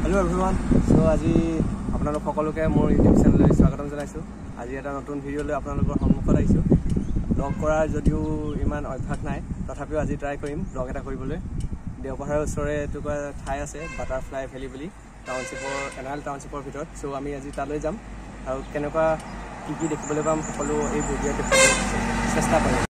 Hello everyone. So আজি আপোনালোক সকলোকে মোৰ YouTube চেনেললৈ স্বাগতম জনাইছো। আজি এটা নতুন ভিডিঅ লৈ আপোনালোকৰ সন্মুখত আহিছো। ব্লগ কৰাৰ যদিও ইমান অভ্যাস নাই, তথাপিও আজি ট্ৰাই কৰিম ব্লগ এটা কৰিবলৈ। দেওপাহাৰৰ ওচৰৰে এটুকুৰা ঠাই আছে বাটাৰফ্লাই ভেলি বুলি টাউনশ্বিপৰ NRL টাউনশ্বিপৰ ভিতৰত। সো আমি আজি তালৈ যাম আৰু কেনেকুৱা কি দেখিবলৈ পাম সকলো এই ভিডিঅ'ত দেখাবলৈ চেষ্টা কৰিম।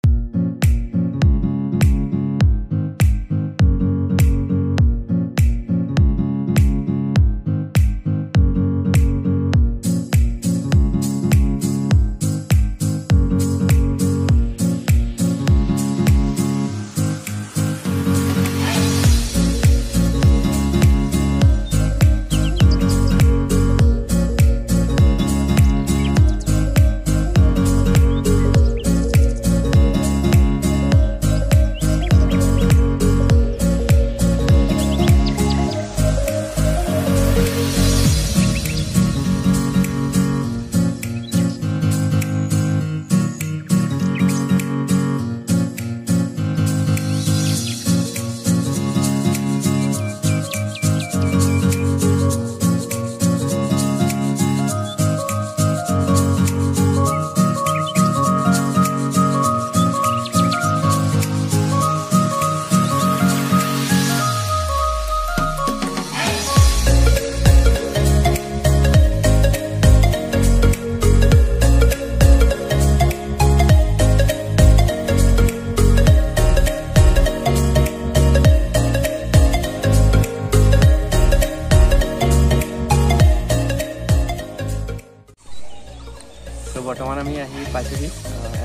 বৰ্তমান আমি আহি পাইছোহি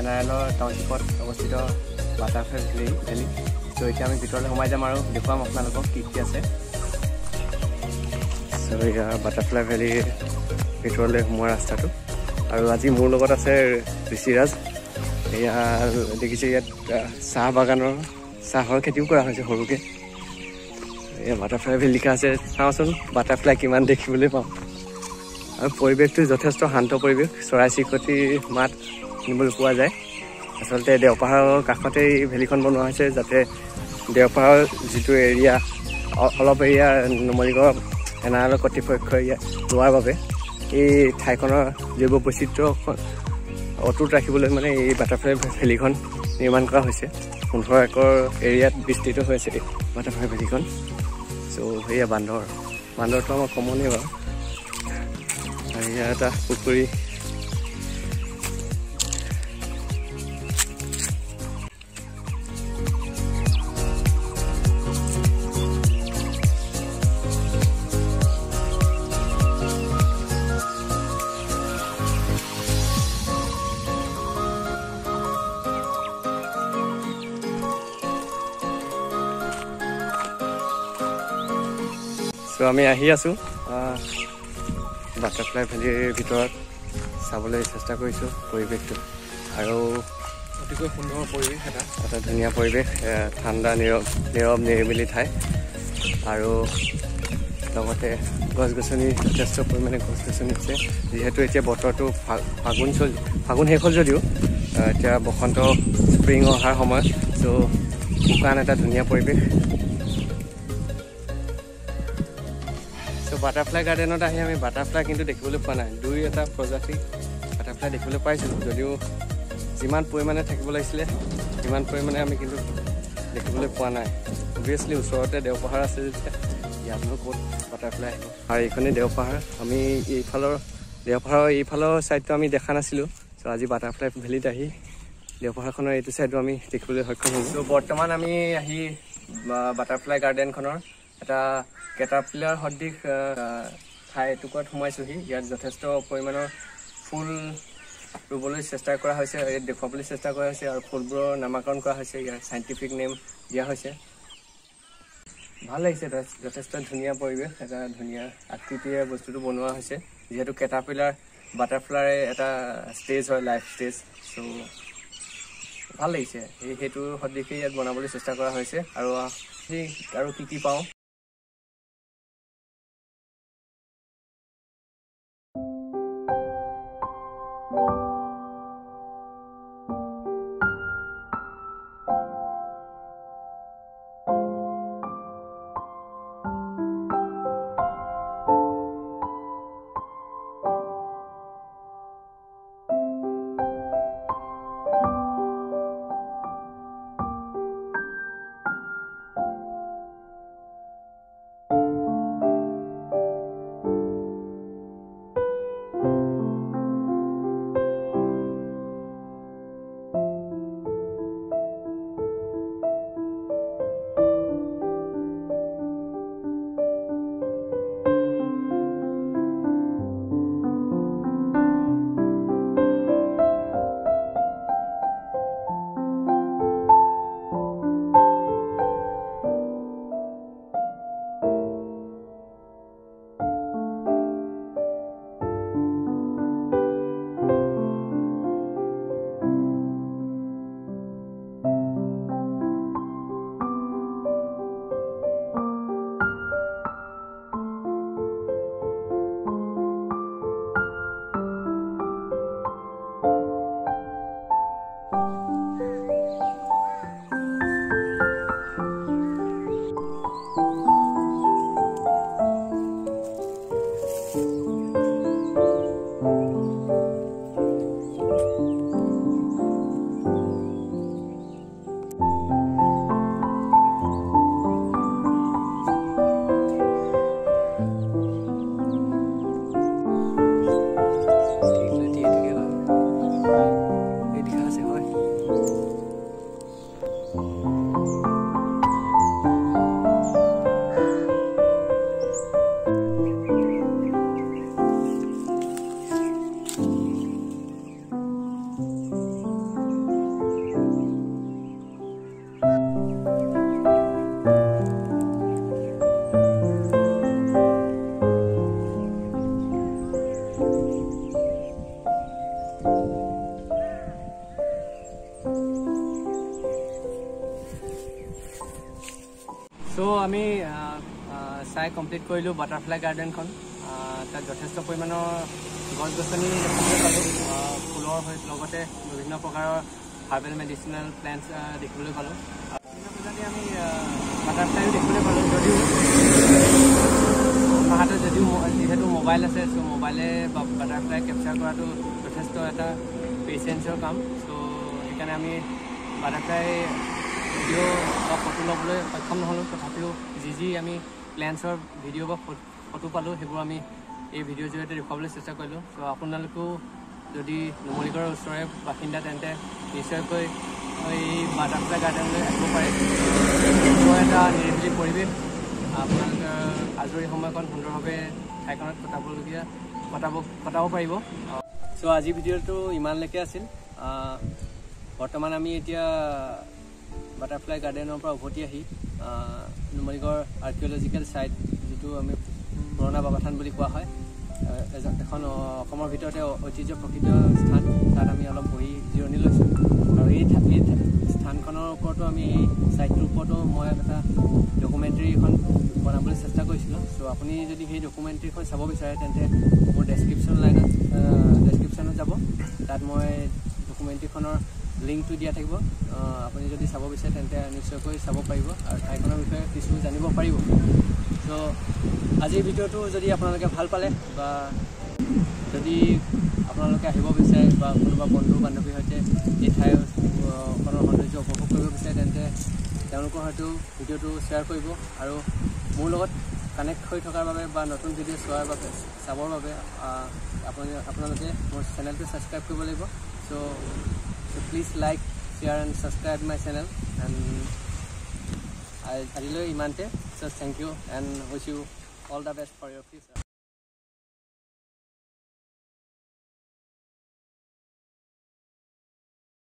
NRL টাউনশ্বিপত অৱস্থিত বাটাৰফ্লাই ভেলি। তো এতিয়া আমি ভিতৰলৈ সোমাই যাম আৰু দেখুৱাম আপোনালোকক কি আছে। চ' এয়া বাটাৰফ্লাই ভেলিৰ ভিতৰলৈ সোমোৱা ৰাস্তাটো। আৰু আজি মোৰ লগত আছে ঋষিৰাজ। এয়া দেখিছে ইয়াত চাহ বাগানৰ চাহৰ খেতিও কৰা হৈছে সৰুকৈ। এয়া বাটাৰফ্লাই ভেলি লিখা আছে। চাওঁচোন বাটাৰফ্লাই কিমান দেখিবলৈ পাওঁ। আৰু পৰিৱেশটো যথেষ্ট শান্ত পৰিৱেশ, চৰাই চিৰিকটিৰ মাত শুনিবলৈ পোৱা যায়। আচলতে দেওপাহাৰৰ কাষতে এই ভেলিখন বনোৱা হৈছে যাতে দেওপাহাৰৰ যিটো এৰিয়া অলপ এৰিয়া নুমলীগড় NRL কৰ্তৃপক্ষই ইয়াত লোৱাৰ বাবে এই ঠাইখনৰ জৈৱ বৈচিত্ৰ্য অটুট ৰাখিবলৈ মানে এই বাটাৰফ্লাই ভেলিখন নিৰ্মাণ কৰা হৈছে। 15 একৰ এৰিয়াত বিস্তৃত হৈ আছে এই বাটাৰফ্লাই ভেলিখন। চ' সেয়া বান্দৰটো আমাৰ কমনেই বাৰু। এটা পুখুৰী। চ' আমি আহি আছো বাটাৰফ্লাই ভেলিৰ ভিতৰত চাবলৈ চেষ্টা কৰিছোঁ পৰিৱেশটো। আৰু অতিকৈ সুন্দৰ পৰিৱেশ, এটা ধুনীয়া পৰিৱেশ, ঠাণ্ডা নীৰৱ নিৰিবিলি ঠাই। আৰু লগতে গছ গছনি যথেষ্ট পৰিমাণে গছ গছনি আছে। যিহেতু এতিয়া বতৰটো ফাগুন শেষ হ'ল যদিও এতিয়া বসন্ত স্প্ৰিং অহাৰ সময়। চ' শুকান এটা ধুনীয়া পৰিৱেশ। বাটাৰফ্লাই গাৰ্ডেনত আহি আমি বাটাৰফ্লাই কিন্তু দেখিবলৈ পোৱা নাই। দুই এটা প্ৰজাতি বাটাৰফ্লাই দেখিবলৈ পাইছোঁ, যদিও যিমান পৰিমাণে থাকিব লাগিছিলে সিমান পৰিমাণে আমি কিন্তু দেখিবলৈ পোৱা নাই। অভিয়াছলি ওচৰতে দেওপাহাৰ আছে যেতিয়া ইয়াতনো ক'ত বাটাৰফ্লাই আহিব। আৰু এইখনেই দেওপাহাৰ। আমি দেওপাহাৰৰ এইফালৰ ছাইডটো আমি দেখা নাছিলোঁ। চ' আজি বাটাৰফ্লাই ভেলিত আহি দেওপাহাৰখনৰ এইটো ছাইডটো আমি দেখিবলৈ সক্ষম হ'লোঁ। চ' বৰ্তমান আমি আহি বাটাৰফ্লাই গাৰ্ডেনখনৰ এটা কেটাৰপিলাৰ সদৃশ ঠাই এটুকুৰাত সোমাইছোহি। ইয়াত যথেষ্ট পৰিমাণৰ ফুল ৰুবলৈ চেষ্টা কৰা হৈছে, ইয়াত দেখুৱাবলৈ চেষ্টা কৰা হৈছে আৰু ফুলবোৰৰ নামাকৰণ কৰা হৈছে, ইয়াৰ চাইণ্টিফিক নেম দিয়া হৈছে। ভাল লাগিছে, যথেষ্ট ধুনীয়া পৰিৱেশ, এটা ধুনীয়া আকৃতিৰে বস্তুটো বনোৱা হৈছে। যিহেতু কেটাৰপিলাৰ বাটাৰফ্লাই এটা ষ্টেজ হয়, লাইফ ষ্টেজ। চ' ভাল লাগিছে, সেইটো সদৃশে ইয়াত বনাবলৈ চেষ্টা কৰা হৈছে। আৰু কি পাওঁ আমি চাই কমপ্লিট কৰিলোঁ বাটাৰফ্লাই গাৰ্ডেনখন। তাত যথেষ্ট পৰিমাণৰ গছ গছনি দেখিবলৈ পালোঁ, ফুলৰ লগতে বিভিন্ন প্ৰকাৰৰ হাৰ্বেল মেডিচিনেল প্লেণ্টছ দেখিবলৈ পালোঁ। বিভিন্ন প্ৰজাতি আমি বাটাৰফ্লাইও দেখিবলৈ পালোঁ, যদিও আমাৰ হাতত যিহেতু মোবাইল আছে, চ' মোবাইলে বাটাৰফ্লাই কেপচাৰ কৰাটো যথেষ্ট এটা পেচেঞ্চৰ কাম। চ' সেইকাৰণে আমি বাটাৰফ্লাই ভিডিঅ' বা ফটো ল'বলৈ সক্ষম নহ'লোঁ। তথাপিও যি আমি প্লেণ্টছৰ ভিডিঅ' বা ফটো পালোঁ, সেইবোৰ আমি এই ভিডিঅ'ৰ জৰিয়তে দেখুৱাবলৈ চেষ্টা কৰিলোঁ। চ' আপোনালোকেও যদি নুমলীগড়ৰ ওচৰৰে বাসিন্দা তেন্তে নিশ্চয়কৈ এই বাটাৰফ্লাই গাৰ্ডেনলৈ আহিব পাৰে। এটা নিৰিবিলি পৰিৱেশ, আপোনালোকে আজৰি সময়কণ সুন্দৰভাৱে ঠাইখনত কটাব পাৰিব। চ' আজি ভিডিঅ'টো ইমানলৈকে আছিল। বৰ্তমান আমি এতিয়া বাটাৰফ্লাই গাৰ্ডেনৰ পৰা উভতি আহি নুমলীগড় আৰ্কিঅলজিকেল চাইট, যিটো আমি পুৰণা বাবাথান বুলি কোৱা হয়, এখন অসমৰ ভিতৰতে ঐতিহ্য প্ৰকৃত স্থান, তাত আমি অলপ বহি জিৰণি লৈছোঁ। আৰু এই স্থানখনৰ ওপৰতো আমি এই চাইটটোৰ ওপৰতো মই এটা ডকুমেণ্টেৰী এখন বনাবলৈ চেষ্টা কৰিছিলোঁ। চ' আপুনি যদি সেই ডকুমেণ্টেৰীখন চাব বিচাৰে তেন্তে মোৰ ডেছক্ৰিপশ্যনত যাব, তাত মই ডকুমেণ্টেৰীখনৰ লিংকটো দিয়া থাকিব। আপুনি যদি চাব বিচাৰে তেন্তে নিশ্চয়কৈ চাব পাৰিব আৰু ঠাইখনৰ বিষয়ে কিছু জানিব পাৰিব। চ' আজিৰ ভিডিঅ'টো যদি আপোনালোকে ভাল পালে বা যদি আপোনালোকে আহিব বিচাৰে বা কোনোবা বন্ধু বান্ধৱীৰ সৈতে এই ঠাইখনৰ সৌন্দৰ্য উপভোগ কৰিব বিচাৰে তেন্তে তেওঁলোকৰ হয়তো ভিডিঅ'টো শ্বেয়াৰ কৰিব। আৰু মোৰ লগত কানেক্ট হৈ থকাৰ বাবে বা নতুন ভিডিঅ' চাবৰ বাবে আপোনালোকে মোৰ চেনেলটো ছাবস্ক্ৰাইব কৰিব লাগিব। So' please like, share and subscribe my channel. And আজিলৈ ইমানতে। So' thank you and wish you all the best for your future.